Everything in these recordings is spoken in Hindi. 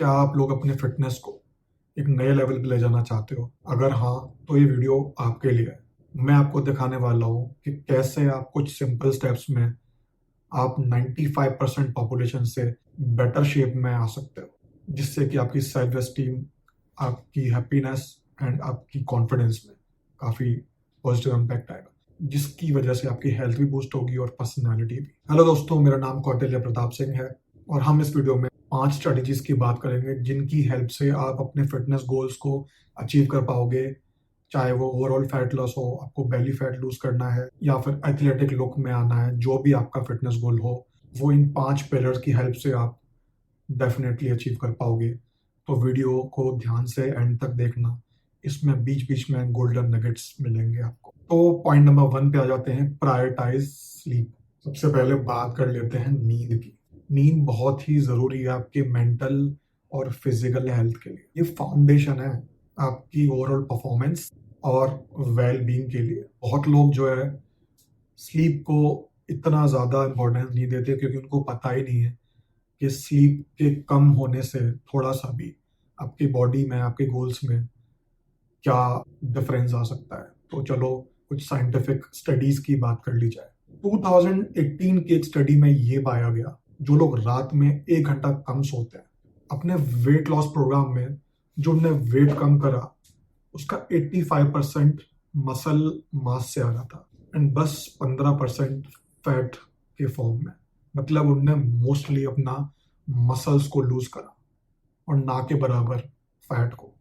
क्या आप लोग अपने फिटनेस को एक नए लेवल पे ले जाना चाहते हो? अगर हाँ, तो ये वीडियो आपके लिए है। मैं आपको दिखाने वाला हूँ कि कैसे आप कुछ सिंपल स्टेप्स में आप 95% पॉपुलेशन से बेटर शेप में आ सकते हो, जिससे कि आपकी सेल्फ एस्टीम, आपकी हैप्पीनेस एंड आपकी कॉन्फिडेंस में काफ़ी पॉजिटिव इम्पैक्ट आएगा, जिसकी वजह से आपकी हेल्थ भी बूस्ट होगी और पर्सनैलिटी भी। हेलो दोस्तों, मेरा नाम कौटिल्य प्रताप सिंह है और हम इस वीडियो में 5 स्ट्रेटजीज की बात करेंगे जिनकी हेल्प से आप अपने फिटनेस गोल्स को अचीव कर पाओगे। चाहे वो ओवरऑल फैट लॉस हो, आपको बेली फैट लूज करना है या फिर एथलेटिक लुक में आना है, जो भी आपका फिटनेस गोल हो, वो इन 5 पिलर्स की हेल्प से आप डेफिनेटली अचीव कर पाओगे। तो वीडियो को ध्यान से एंड तक देखना, इसमें बीच बीच में गोल्डन नगेट्स मिलेंगे आपको। तो पॉइंट नंबर 1 पे आ जाते हैं, प्रायोरिटाइज स्लीप। सबसे पहले बात कर लेते हैं नींद की। नींद बहुत ही जरूरी है आपके मेंटल और फिजिकल हेल्थ के लिए। ये फाउंडेशन है आपकी ओवरऑल परफॉर्मेंस और वेल बीइंग के लिए। बहुत लोग जो है स्लीप को इतना ज्यादा इंपॉर्टेंस नहीं देते क्योंकि उनको पता ही नहीं है कि स्लीप के कम होने से थोड़ा सा भी आपकी बॉडी में, आपके गोल्स में क्या डिफरेंस आ सकता है। तो चलो कुछ साइंटिफिक स्टडीज की बात कर ली जाए। 2018 की एक स्टडी में ये पाया गया, जो लोग रात में 1 घंटा कम सोते हैं, अपने वेट लॉस प्रोग्राम में जो उन्होंने वेट कम करा, उसका 85% मसल मास से आ रहा था एंड बस 15% फैट के फॉर्म में। मतलब उनने मोस्टली अपना मसल्स को लूज करा और ना के बराबर फैट को।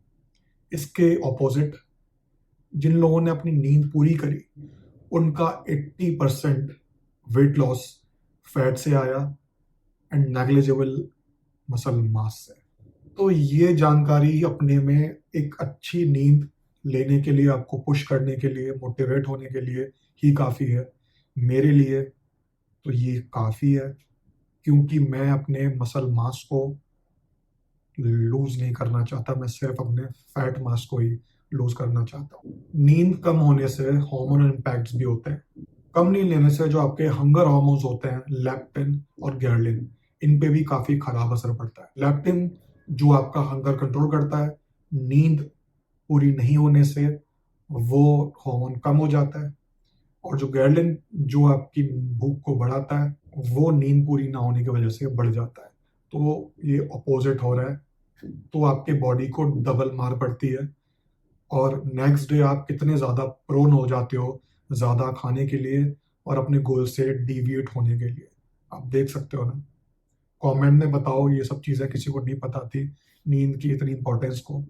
इसके ऑपोजिट जिन लोगों ने अपनी नींद पूरी करी, उनका 80% वेट लॉस फैट से आया एंड नेग्लिजिबल मसल मास से। तो ये जानकारी अपने में एक अच्छी नींद लेने के लिए, आपको पुश करने के लिए, मोटिवेट होने के लिए ही काफ़ी है। मेरे लिए तो ये काफ़ी है, क्योंकि मैं अपने मसल मास को लूज नहीं करना चाहता, मैं सिर्फ अपने फैट मास को ही लूज करना चाहता हूँ। नींद कम होने से हार्मोनल इम्पैक्ट्स भी होते हैं। कम नींद लेने से जो आपके हंगर हार्मोन्स होते हैं, लेप्टिन और ग्रेलिन, इन पे भी काफी खराब असर पड़ता है। लेप्टिन जो आपका हंगर कंट्रोल करता है, नींद पूरी नहीं होने से वो हार्मोन कम हो जाता है, और जो ग्रेलिन जो आपकी भूख को बढ़ाता है, वो नींद पूरी ना होने की वजह से बढ़ जाता है। तो ये अपोजिट हो रहा है, तो आपके बॉडी को डबल मार पड़ती है और नेक्स्ट डे आप कितने ज़्यादा प्रोन हो जाते हो ज़्यादा खाने के लिए और अपने गोल से डिविएट होने के लिए। आप देख सकते हो ना। कमेंट में बताओ, ये सब चीज़ें किसी को नहीं पता थी, नींद की इतनी इंपॉर्टेंस को।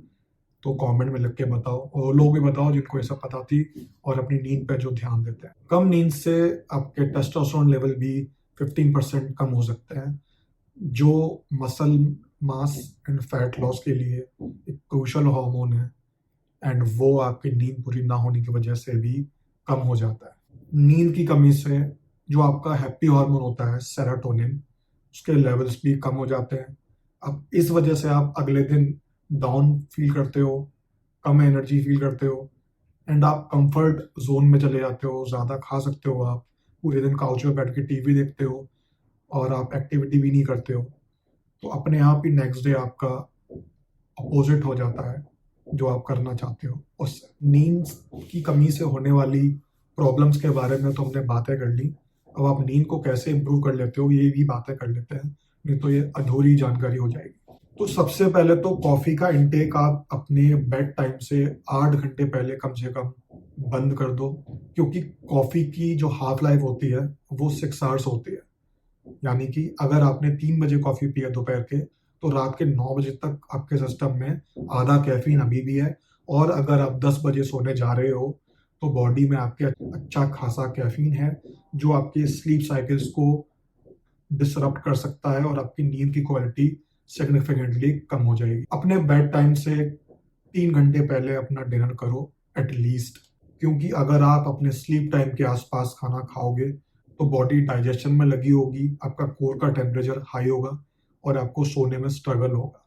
तो कमेंट में लिख के बताओ, और लोग भी बताओ जिनको ये सब पता थी और अपनी नींद पे जो ध्यान देते हैं। कम नींद से आपके टेस्टोस्टेरोन लेवल भी 15% कम हो सकते हैं, जो muscle mass and fat loss के लिए एक क्रूशल हार्मोन है, एंड वो आपकी नींद पूरी ना होने की वजह से भी कम हो जाता है। नींद की कमी से जो आपका हैप्पी हार्मोन होता है, सेरोटोनिन, उसके लेवल्स भी कम हो जाते हैं। अब इस वजह से आप अगले दिन डाउन फील करते हो, कम एनर्जी फील करते हो एंड आप कंफर्ट जोन में चले जाते हो। ज़्यादा खा सकते हो, आप पूरे दिन काउच पे बैठ के टीवी देखते हो और आप एक्टिविटी भी नहीं करते हो, तो अपने आप ही नेक्स्ट डे आपका अपोजिट हो जाता है जो आप करना चाहते हो उससे। नींद की कमी से होने वाली प्रॉब्लम्स के बारे में तो हमने बातें कर ली। अब आप नींद को कैसे इम्प्रूव कर लेते हो, ये भी बातें कर लेते हैं, नहीं तो ये अधूरी जानकारी हो जाएगी। तो सबसे पहले तो कॉफी का इंटेक आप अपने बेड टाइम से 8 घंटे पहले कम से कम बंद कर दो, क्योंकि कॉफी की जो हाफ लाइफ होती है वो 6 आवर्स होती है। यानी कि अगर आपने 3 बजे कॉफी पिया दोपहर के, तो रात के 9 बजे तक आपके सिस्टम में आधा कैफीन अभी भी है, और अगर आप 10 बजे सोने जा रहे हो तो बॉडी में आपके अच्छा खासा कैफीन है, जो आपके स्लीप साइकिल्स को डिसरप्ट कर सकता है और आपकी नींद की क्वालिटी सिग्निफिकेंटली कम हो जाएगी। अपने बेड टाइम से 3 घंटे पहले अपना डिनर करो एटलीस्ट, क्योंकि अगर आप अपने स्लीप टाइम के आसपास खाना खाओगे तो बॉडी डाइजेशन में लगी होगी, आपका कोर का टेम्परेचर हाई होगा और आपको सोने में स्ट्रगल होगा,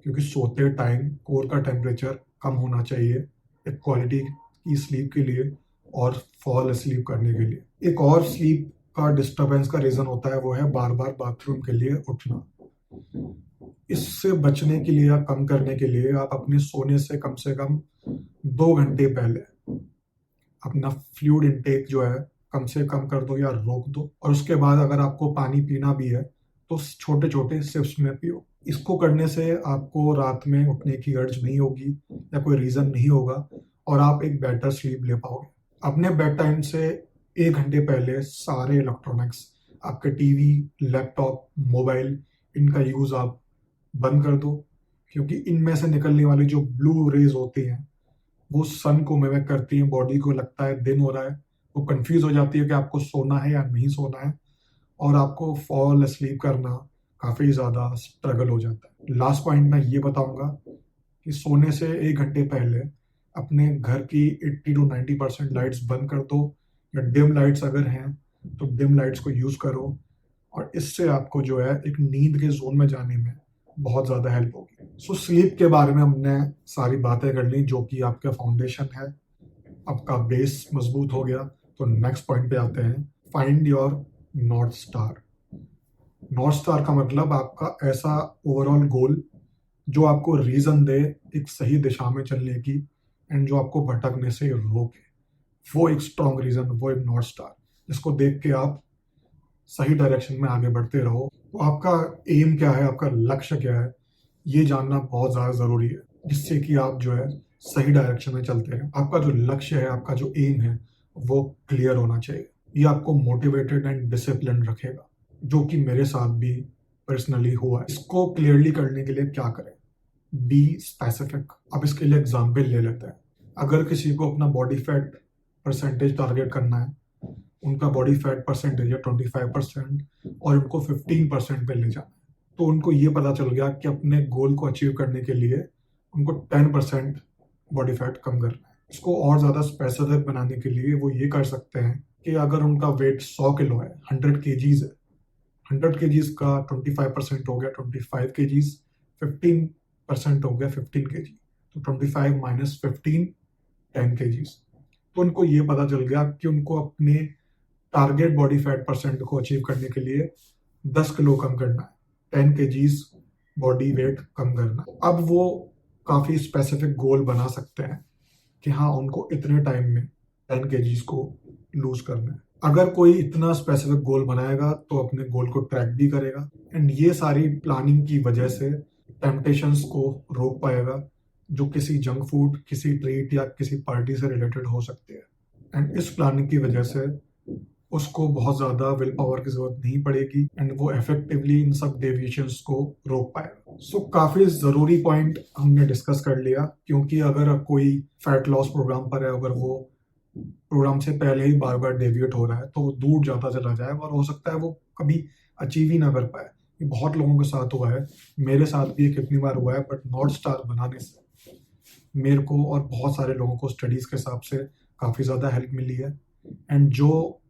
क्योंकि सोते टाइम कोर का टेम्परेचर कम होना चाहिए एक क्वालिटी की स्लीप के लिए और फॉल स्लीप करने के लिए। एक और स्लीप का डिस्टरबेंस का रीजन होता है, वो है बार बार बाथरूम के लिए उठना। इससे बचने के लिए या कम करने के लिए आप अपने सोने से कम 2 घंटे पहले अपना फ्लूइड इनटेक जो है कम से कम कर दो या रोक दो। और उसके बाद अगर आपको पानी पीना भी है तो छोटे छोटे सिप्स में पियो। इसको करने से आपको रात में उठने की अर्ज नहीं होगी या कोई रीजन नहीं होगा और आप एक बेटर स्लीप ले पाओगे। अपने बेड टाइम से 1 घंटे पहले सारे इलेक्ट्रॉनिक्स, आपके टीवी, लैपटॉप, मोबाइल, इनका यूज आप बंद कर दो, क्योंकि इनमें से निकलने वाली जो ब्लू रेज होती हैं वो सन को मिमिक करती हैं। बॉडी को लगता है दिन हो रहा है, वो कंफ्यूज हो जाती है कि आपको सोना है या नहीं सोना है, और आपको फॉल स्लीप करना काफ़ी ज़्यादा स्ट्रगल हो जाता है। लास्ट पॉइंट मैं ये बताऊंगा कि सोने से 1 घंटे पहले अपने घर की 80 to 90% लाइट्स बंद कर दो, या डिम लाइट्स अगर हैं तो डिम लाइट्स को यूज़ करो, और इससे आपको जो है एक नींद के जोन में जाने में बहुत ज़्यादा हेल्प होगी। सो स्लीप के बारे में हमने सारी बातें कर ली जो कि आपका फाउंडेशन है, आपका बेस मजबूत हो गया। तो नेक्स्ट पॉइंट पे आते हैं, find your north star. North star का मतलब आपका ऐसा ओवरऑल गोल जो आपको रीजन दे एक सही दिशा में चलने की, एंड जो आपको भटकने से रोके। वो एक स्ट्रॉन्ग रीजन, वो एक नॉर्थ स्टार जिसको देख के आप सही डायरेक्शन में आगे बढ़ते रहो। तो आपका एम क्या है, आपका लक्ष्य क्या है, ये जानना बहुत ज़्यादा ज़रूरी है, जिससे कि आप जो है सही डायरेक्शन में चलते हैं। आपका जो लक्ष्य है, आपका जो एम है, वो क्लियर होना चाहिए। ये आपको मोटिवेटेड एंड डिसिप्लिन रखेगा, जो कि मेरे साथ भी पर्सनली हुआ है। इसको क्लियरली करने के लिए क्या करें, बी स्पेसिफिक। अब इसके लिए एग्जाम्पल ले लेते हैं। अगर किसी को अपना बॉडी फैट परसेंटेज टारगेट करना है, उनका बॉडी फैट परसेंटेज है 25% और उनको 15% पे ले जाना है, तो उनको ये पता चल गया कि अपने गोल को अचीव करने के लिए उनको 10% बॉडी फैट कम करना है। इसको और ज़्यादा स्पेसिफिक बनाने के लिए वो ये कर सकते हैं कि अगर उनका वेट 100 किलो है, 100 केजीज है, 100 केजीज का 25% हो गया 25 केजीज, 15% हो गया 15 केजी, तो 25 माइनस 15 10 केजीज। तो उनको ये पता चल गया कि उनको अपने टारगेट बॉडी फैट परसेंट को अचीव करने के लिए 10 किलो कम करना है, 10 केजीज बॉडी वेट कम करना है। अब वो काफ़ी स्पेसिफिक गोल बना सकते हैं कि हाँ, उनको इतने टाइम में 10 केजीज को लूज करना है। अगर कोई इतना स्पेसिफिक गोल बनाएगा तो अपने गोल को ट्रैक भी करेगा, एंड ये सारी प्लानिंग की वजह से टेम्पटेशंस को रोक पाएगा जो किसी जंक फूड, किसी ट्रीट या किसी पार्टी से रिलेटेड हो सकती है। एंड इस प्लानिंग की वजह से उसको बहुत ज़्यादा विल पावर की जरूरत नहीं पड़ेगी, एंड वो इफेक्टिवली इन सब डेविएशंस को रोक पाएगा। सो काफ़ी ज़रूरी पॉइंट हमने डिस्कस कर लिया, क्योंकि अगर कोई फैट लॉस प्रोग्राम पर है, अगर वो प्रोग्राम से पहले ही बार बार डेविएट हो रहा है, तो वो दूर जाता चला जाए और हो सकता है वो कभी अचीव ही ना कर पाए। ये बहुत लोगों के साथ हुआ है, मेरे साथ भी कितनी बार हुआ है। बट नॉर्थ स्टार बनाने से मेरे को और बहुत सारे लोगों को स्टडीज के हिसाब से काफ़ी ज़्यादा हेल्प मिली है, एंड जो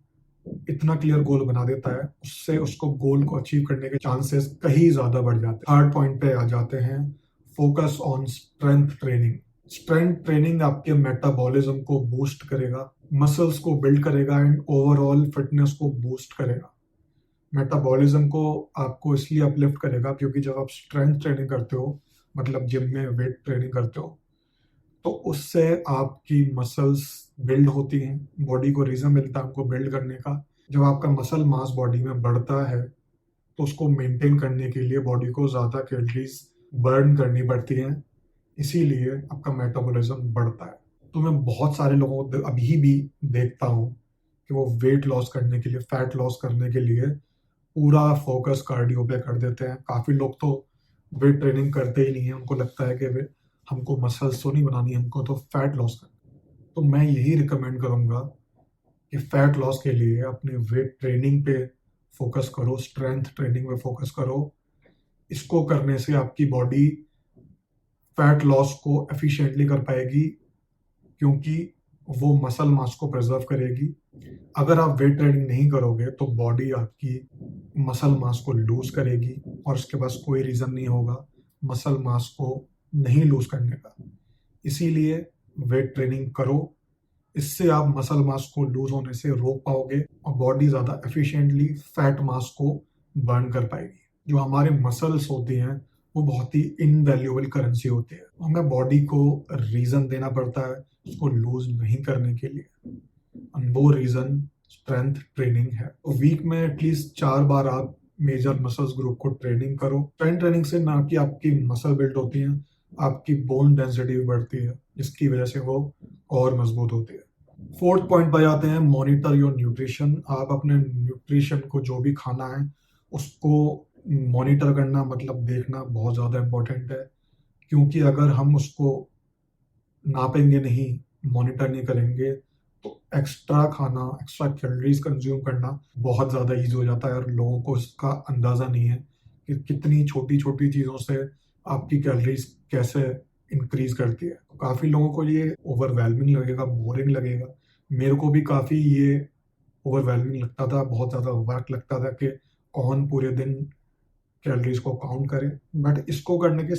इतना क्लियर गोल बना देता है उससे उसको गोल को अचीव करने के चांसेस कहीं ज़्यादा बढ़ जाते हैं। थर्ड पॉइंट पे आ जाते हैं, focus on strength training. Strength training आपके मेटाबॉलिज्म को बूस्ट करेगा, मसल्स को बिल्ड करेगा एंड ओवरऑल फिटनेस को बूस्ट करेगा। मेटाबॉलिज्म को आपको इसलिए अपलिफ्ट करेगा क्योंकि जब आप स्ट्रेंथ ट्रेनिंग करते हो, मतलब जिम में वेट ट्रेनिंग करते हो, तो उससे आपकी मसल्स बिल्ड होती हैं, बॉडी को रीजन मिलता है उनको बिल्ड करने का। जब आपका मसल मास बॉडी में बढ़ता है तो उसको मेंटेन करने के लिए बॉडी को ज़्यादा कैलोरीज बर्न करनी पड़ती हैं, इसीलिए आपका मेटाबॉलिज्म बढ़ता है। तो मैं बहुत सारे लोगों को अभी भी देखता हूँ कि वो वेट लॉस करने के लिए, फैट लॉस करने के लिए पूरा फोकस कार्डियो पे कर देते हैं। काफ़ी लोग तो वेट ट्रेनिंग करते ही नहीं है, उनको लगता है कि वे हमको मसल्स तो नहीं बनानी, हमको तो फैट लॉस करना। तो मैं यही रिकमेंड करूँगा कि फैट लॉस के लिए अपने वेट ट्रेनिंग पे फोकस करो, स्ट्रेंथ ट्रेनिंग पे फोकस करो। इसको करने से आपकी बॉडी फैट लॉस को एफिशिएंटली कर पाएगी, क्योंकि वो मसल मास को प्रिजर्व करेगी। अगर आप वेट ट्रेनिंग नहीं करोगे तो बॉडी आपकी मसल मास को लूज करेगी, और उसके पास कोई रीज़न नहीं होगा मसल मास को नहीं लूज करने का। इसीलिए वेट ट्रेनिंग करो, इससे आप मसल मास को लूज होने से रोक पाओगे और बॉडी ज़्यादा एफिशिएंटली फैट मास को बर्न कर पाएगी। जो हमारे मसल्स होती हैं वो बहुत ही इनवैल्यूएबल करेंसी होती है। हमें बॉडी को रीजन देना पड़ता है उसको लूज नहीं करने के लिए, और वो रीजन स्ट्रेंथ ट्रेनिंग है। वीक में एटलीस्ट 4 बार आप मेजर मसल्स ग्रुप को ट्रेनिंग करो। स्ट्रेंथ ट्रेनिंग से ना कि आपकी मसल बिल्ड होती है, आपकी बोन डेंसिटी भी बढ़ती है, जिसकी वजह से वो और मजबूत होती है। फोर्थ पॉइंट पर आते हैं, मॉनिटर योर न्यूट्रिशन। आप अपने न्यूट्रिशन को, जो भी खाना है उसको मॉनिटर करना, मतलब देखना बहुत ज़्यादा इम्पोर्टेंट है। क्योंकि अगर हम उसको नापेंगे नहीं, मॉनिटर नहीं करेंगे, तो एक्स्ट्रा खाना, एक्स्ट्रा कैलोरीज कंज्यूम करना बहुत ज़्यादा ईजी हो जाता है, और लोगों को इसका अंदाज़ा नहीं है कि कितनी छोटी छोटी चीज़ों से आपकी कैलोरीज कैसे इंक्रीज करती है। तो काफ़ी लोगों को ये ओवरवेलमिंग लगेगा, बोरिंग लगेगा। मेरे को भी काफ़ी ये ओवरवेलमिंग लगता था, बहुत ज़्यादा वर्क लगता था कि कौन पूरे दिन कैलोरीज को काउंट करे। बट इसको करने के